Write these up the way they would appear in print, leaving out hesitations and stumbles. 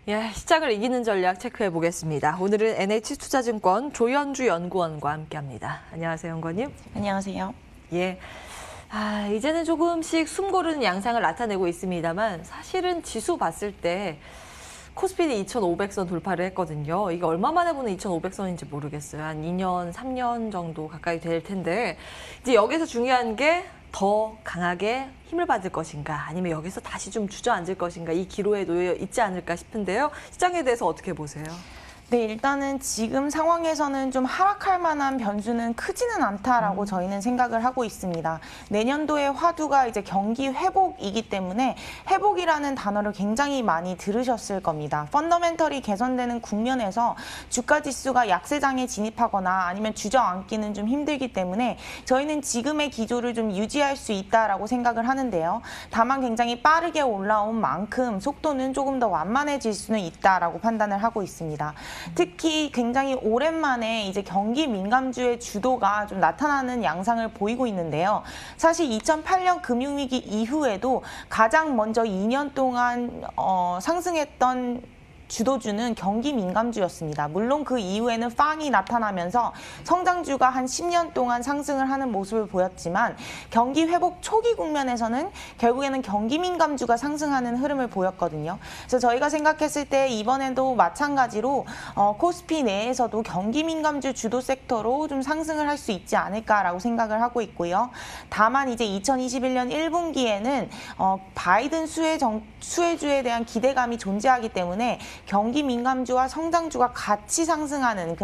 예, 시장을 이기는 전략 체크해 보겠습니다. 오늘은 NH투자증권 조현주 연구원과 함께합니다. 안녕하세요, 연구원님. 안녕하세요. 예, 이제는 조금씩 숨고르는 양상을 나타내고 있습니다만 사실은 지수 봤을 때 코스피는 2,500선 돌파를 했거든요. 이게 얼마 만에 보는 2,500선인지 모르겠어요. 한 2년, 3년 정도 가까이 될 텐데 이제 여기서 중요한 게 더 강하게 힘을 받을 것인가 아니면 여기서 다시 좀 주저앉을 것인가 이 기로에 놓여 있지 않을까 싶은데요. 시장에 대해서 어떻게 보세요? 네, 일단은 지금 상황에서는 좀 하락할 만한 변수는 크지는 않다라고 저희는 생각을 하고 있습니다. 내년도의 화두가 이제 경기 회복이기 때문에 회복이라는 단어를 굉장히 많이 들으셨을 겁니다. 펀더멘털이 개선되는 국면에서 주가 지수가 약세장에 진입하거나 아니면 주저앉기는 좀 힘들기 때문에 저희는 지금의 기조를 좀 유지할 수 있다라고 생각을 하는데요. 다만 굉장히 빠르게 올라온 만큼 속도는 조금 더 완만해질 수는 있다라고 판단을 하고 있습니다. 특히 굉장히 오랜만에 이제 경기 민감주의 주도가 좀 나타나는 양상을 보이고 있는데요. 사실 2008년 금융위기 이후에도 가장 먼저 2년 동안 상승했던 주도주는 경기 민감주였습니다. 물론 그 이후에는 빵이 나타나면서 성장주가 한 10년 동안 상승을 하는 모습을 보였지만 경기 회복 초기 국면에서는 결국에는 경기 민감주가 상승하는 흐름을 보였거든요. 그래서 저희가 생각했을 때 이번에도 마찬가지로 코스피 내에서도 경기 민감주 주도 섹터로 좀 상승을 할 수 있지 않을까라고 생각을 하고 있고요. 다만 이제 2021년 1분기에는 바이든 수혜주에 대한 기대감이 존재하기 때문에 경기 민감주와 성장주가 같이 상승하는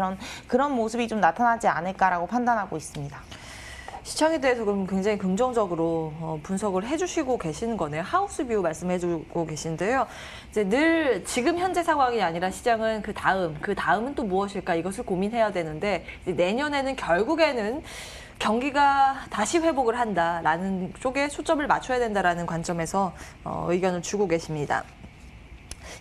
그런 모습이 좀 나타나지 않을까라고 판단하고 있습니다. 시장에 대해서 그럼 굉장히 긍정적으로 분석을 해주시고 계시는 거네요. 하우스뷰 말씀해주고 계신데요. 이제 늘 지금 현재 상황이 아니라 시장은 그 다음은 또 무엇일까 이것을 고민해야 되는데 이제 내년에는 결국에는 경기가 다시 회복을 한다라는 쪽에 초점을 맞춰야 된다라는 관점에서 의견을 주고 계십니다.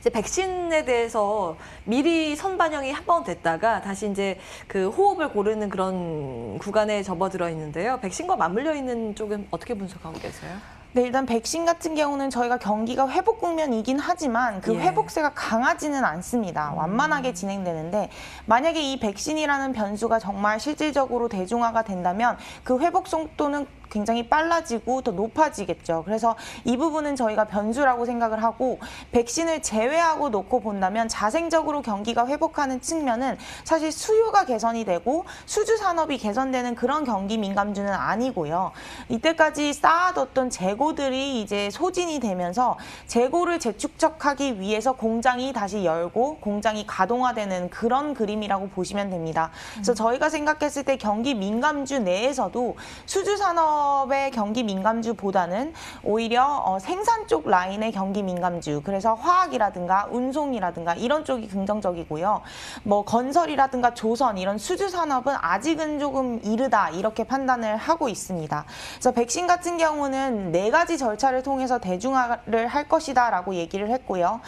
이제 백신에 대해서 미리 선반영이 한 번 됐다가 다시 이제 그 호흡을 고르는 그런 구간에 접어들어 있는데요. 백신과 맞물려 있는 쪽은 어떻게 분석하고 계세요? 네, 일단 백신 같은 경우는 저희가 경기가 회복 국면이긴 하지만 그 회복세가 강하지는 않습니다. 완만하게 진행되는데 만약에 이 백신이라는 변수가 정말 실질적으로 대중화가 된다면 그 회복 속도는 굉장히 빨라지고 더 높아지겠죠. 그래서 이 부분은 저희가 변수라고 생각을 하고 백신을 제외하고 놓고 본다면 자생적으로 경기가 회복하는 측면은 사실 수요가 개선이 되고 수주 산업이 개선되는 그런 경기 민감주는 아니고요. 이때까지 쌓아뒀던 재고들이 이제 소진이 되면서 재고를 재축적하기 위해서 공장이 다시 열고 공장이 가동화되는 그런 그림이라고 보시면 됩니다. 그래서 저희가 생각했을 때 경기 민감주 내에서도 수주 산업 의 경기 민감주보다는 오히려 생산 쪽 라인의 경기 민감주, 그래서 화학이라든가 운송이라든가 이런 쪽이 긍정적이고요. 뭐 건설이라든가 조선 이런 수주 산업은 아직은 조금 이르다 이렇게 판단을 하고 있습니다. 그래서 백신 같은 경우는 4가지 절차를 통해서 대중화를 할 것이다라고 얘기를 했고요.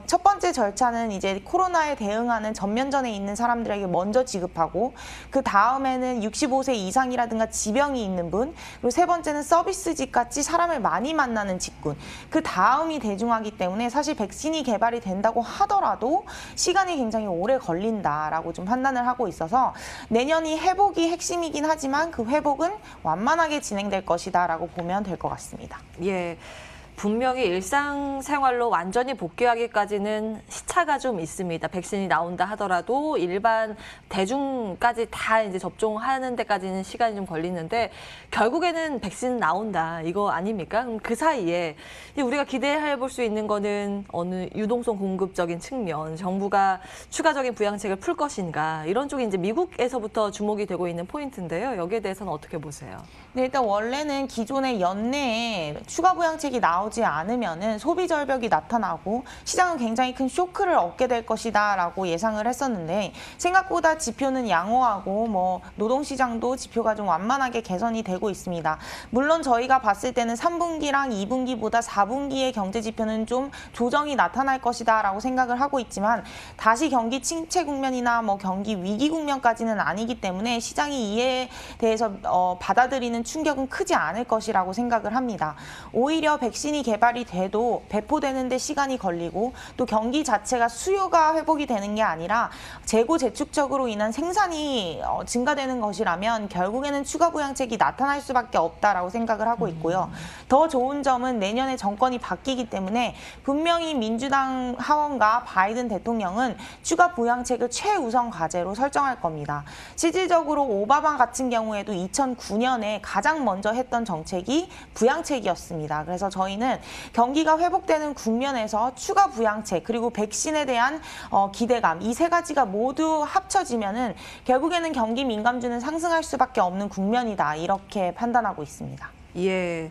첫 번째 절차는 이제 코로나에 대응하는 전면전에 있는 사람들에게 먼저 지급하고 그 다음에는 65세 이상이라든가 지병이 있는 분, 그리고 세 번째는 서비스직같이 사람을 많이 만나는 직군. 그 다음이 대중화기 때문에 사실 백신이 개발이 된다고 하더라도 시간이 굉장히 오래 걸린다라고 좀 판단을 하고 있어서 내년이 회복이 핵심이긴 하지만 그 회복은 완만하게 진행될 것이다라고 보면 될 것 같습니다. 예. 분명히 일상생활로 완전히 복귀하기까지는 시차가 좀 있습니다. 백신이 나온다 하더라도 일반 대중까지 다 이제 접종하는 데까지는 시간이 좀 걸리는데 결국에는 백신 나온다 이거 아닙니까? 그럼 그 사이에 우리가 기대해 볼 수 있는 거는 어느 유동성 공급적인 측면, 정부가 추가적인 부양책을 풀 것인가 이런 쪽이 이제 미국에서부터 주목이 되고 있는 포인트인데요. 여기에 대해서는 어떻게 보세요? 네, 일단 원래는 기존의 연내에 추가 부양책이 나오지 않으면은 소비 절벽이 나타나고 시장은 굉장히 큰 쇼크를 얻게 될 것이다라고 예상을 했었는데 생각보다 지표는 양호하고 뭐 노동시장도 지표가 좀 완만하게 개선이 되고 있습니다. 물론 저희가 봤을 때는 3분기랑 2분기보다 4분기의 경제 지표는 좀 조정이 나타날 것이다라고 생각을 하고 있지만 다시 경기 침체 국면이나 뭐 경기 위기 국면까지는 아니기 때문에 시장이 이에 대해서 받아들이는 충격은 크지 않을 것이라고 생각을 합니다. 오히려 백신 백신이 개발이 돼도 배포되는데 시간이 걸리고 또 경기 자체가 수요가 회복이 되는 게 아니라 재고 재축적으로 인한 생산이 증가되는 것이라면 결국에는 추가 부양책이 나타날 수밖에 없다라고 생각을 하고 있고요. 더 좋은 점은 내년에 정권이 바뀌기 때문에 분명히 민주당 하원과 바이든 대통령은 추가 부양책을 최우선 과제로 설정할 겁니다. 실질적으로 오바마 같은 경우에도 2009년에 가장 먼저 했던 정책이 부양책이었습니다. 그래서 저희는 경기가 회복되는 국면에서 추가 부양책 그리고 백신에 대한 기대감 이 세 가지가 모두 합쳐지면은 결국에는 경기 민감주는 상승할 수밖에 없는 국면이다 이렇게 판단하고 있습니다. 예.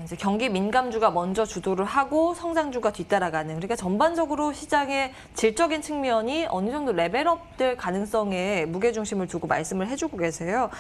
이제 경기 민감주가 먼저 주도를 하고 성장주가 뒤따라가는, 그러니까 전반적으로 시장의 질적인 측면이 어느 정도 레벨업될 가능성에 무게중심을 두고 말씀을 해주고 계세요.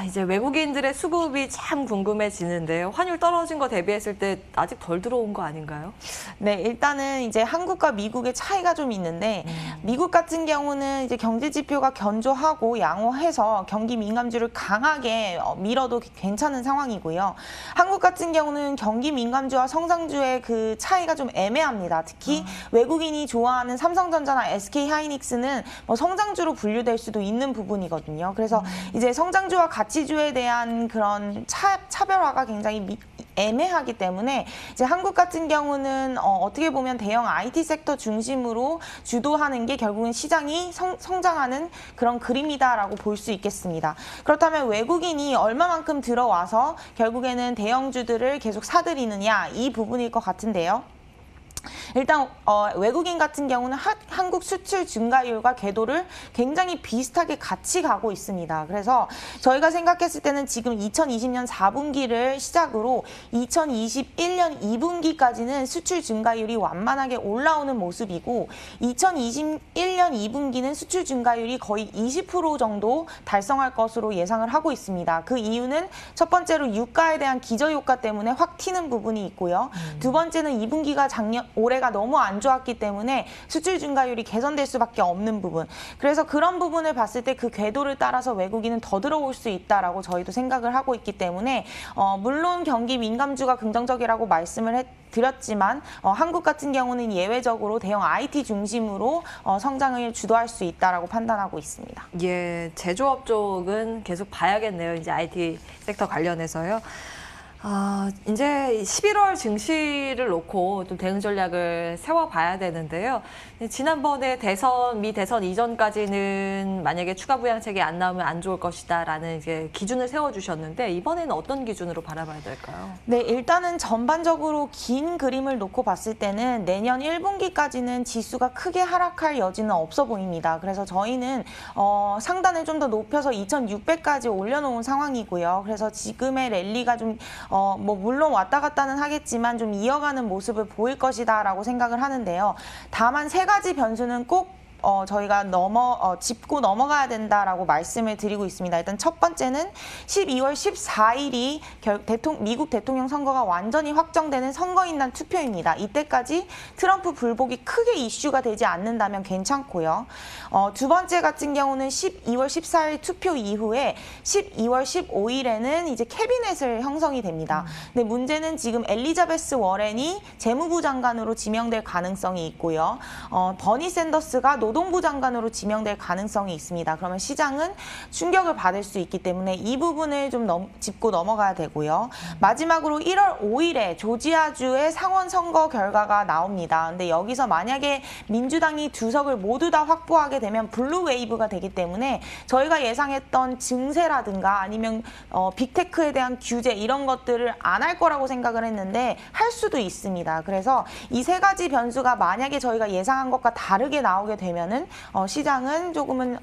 이제 외국인들의 수급이 참 궁금해지는데요. 환율 떨어진 거 대비했을 때 아직 덜 들어온 거 아닌가요? 네, 일단은 이제 한국과 미국의 차이가 좀 있는데 미국 같은 경우는 이제 경제 지표가 견조하고 양호해서 경기 민감주를 강하게 밀어도 괜찮은 상황이고요. 한국 같은 경우는 경기 민감주와 성장주의 그 차이가 좀 애매합니다. 특히 외국인이 좋아하는 삼성전자나 SK하이닉스는 뭐 성장주로 분류될 수도 있는 부분이거든요. 그래서 이제 성장주와 가치주에 대한 그런 차별화가 굉장히 애매하기 때문에 이제 한국 같은 경우는 어떻게 보면 대형 IT 섹터 중심으로 주도하는 게 결국은 시장이 성장하는 그런 그림이다라고 볼 수 있겠습니다. 그렇다면 외국인이 얼마만큼 들어와서 결국에는 대형주들을 계속 사들이느냐 이 부분일 것 같은데요. 일단 외국인 같은 경우는 한국 수출 증가율과 궤도를 굉장히 비슷하게 같이 가고 있습니다. 그래서 저희가 생각했을 때는 지금 2020년 4분기를 시작으로 2021년 2분기까지는 수출 증가율이 완만하게 올라오는 모습이고 2021년 2분기는 수출 증가율이 거의 20% 정도 달성할 것으로 예상을 하고 있습니다. 그 이유는 첫 번째로 유가에 대한 기저효과 때문에 확 튀는 부분이 있고요. 두 번째는 2분기가 올해가 너무 안 좋았기 때문에 수출 증가율이 개선될 수밖에 없는 부분. 그래서 그런 부분을 봤을 때 그 궤도를 따라서 외국인은 더 들어올 수 있다라고 저희도 생각을 하고 있기 때문에 물론 경기 민감주가 긍정적이라고 말씀을 드렸지만 한국 같은 경우는 예외적으로 대형 IT 중심으로 성장을 주도할 수 있다라고 판단하고 있습니다. 예, 제조업 쪽은 계속 봐야겠네요. 이제 IT 섹터 관련해서요. 이제 11월 증시를 놓고 좀 대응 전략을 세워봐야 되는데요. 지난번에 미 대선 이전까지는 만약에 추가 부양책이 안 나오면 안 좋을 것이다라는 이제 기준을 세워주셨는데 이번에는 어떤 기준으로 바라봐야 될까요? 네, 일단은 전반적으로 긴 그림을 놓고 봤을 때는 내년 1분기까지는 지수가 크게 하락할 여지는 없어 보입니다. 그래서 저희는 상단을 좀 더 높여서 2,600까지 올려놓은 상황이고요. 그래서 지금의 랠리가 좀 뭐 물론 왔다 갔다는 하겠지만 좀 이어가는 모습을 보일 것이다라고 생각을 하는데요. 다만 세 가지 변수는 꼭 저희가 짚고 넘어가야 된다라고 말씀을 드리고 있습니다. 일단 첫 번째는 12월 14일이 미국 대통령 선거가 완전히 확정되는 선거인 날 투표입니다. 이때까지 트럼프 불복이 크게 이슈가 되지 않는다면 괜찮고요. 두 번째 같은 경우는 12월 14일 투표 이후에 12월 15일에는 이제 캐비넷을 형성이 됩니다. 근데 문제는 지금 엘리자베스 워렌이 재무부 장관으로 지명될 가능성이 있고요. 버니 샌더스가 노동부 장관으로 지명될 가능성이 있습니다. 그러면 시장은 충격을 받을 수 있기 때문에 이 부분을 좀 짚고 넘어가야 되고요. 마지막으로 1월 5일에 조지아주의 상원 선거 결과가 나옵니다. 근데 여기서 만약에 민주당이 2석을 모두 다 확보하게 되면 블루 웨이브가 되기 때문에 저희가 예상했던 증세라든가 아니면 빅테크에 대한 규제 이런 것들을 안 할 거라고 생각을 했는데 할 수도 있습니다. 그래서 이 세 가지 변수가 만약에 저희가 예상한 것과 다르게 나오게 되면 시장은 조금은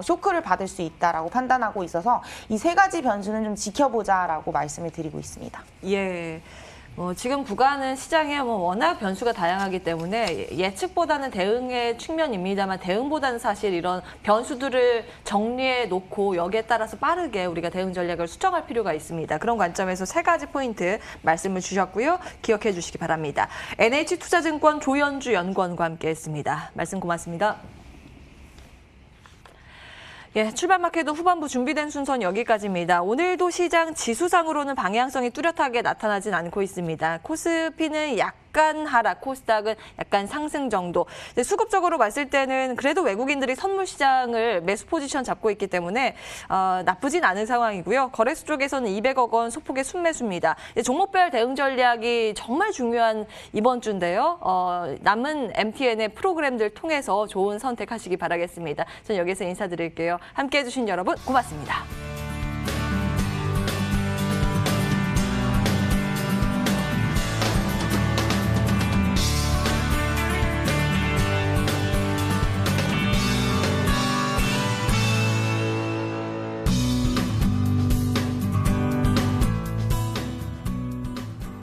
쇼크를 받을 수 있다라고 판단하고 있어서 이 세 가지 변수는 좀 지켜보자라고 말씀을 드리고 있습니다. 예. 지금 구간은 시장에 워낙 변수가 다양하기 때문에 예측보다는 대응의 측면입니다만 대응보다는 사실 이런 변수들을 정리해 놓고 여기에 따라서 빠르게 우리가 대응 전략을 수정할 필요가 있습니다. 그런 관점에서 세 가지 포인트 말씀을 주셨고요. 기억해 주시기 바랍니다. NH투자증권 조현주 연구원과 함께했습니다. 말씀 고맙습니다. 예, 출발마켓도 후반부 준비된 순서는 여기까지입니다. 오늘도 시장 지수상으로는 방향성이 뚜렷하게 나타나진 않고 있습니다. 코스피는 약간 하락, 코스닥은 약간 상승 정도. 수급적으로 봤을 때는 그래도 외국인들이 선물 시장을 매수 포지션 잡고 있기 때문에 나쁘진 않은 상황이고요. 거래소 쪽에서는 200억 원 소폭의 순매수입니다. 종목별 대응 전략이 정말 중요한 이번 주인데요. 남은 MTN의 프로그램들 통해서 좋은 선택하시기 바라겠습니다. 저는 여기서 인사드릴게요. 함께해 주신 여러분 고맙습니다.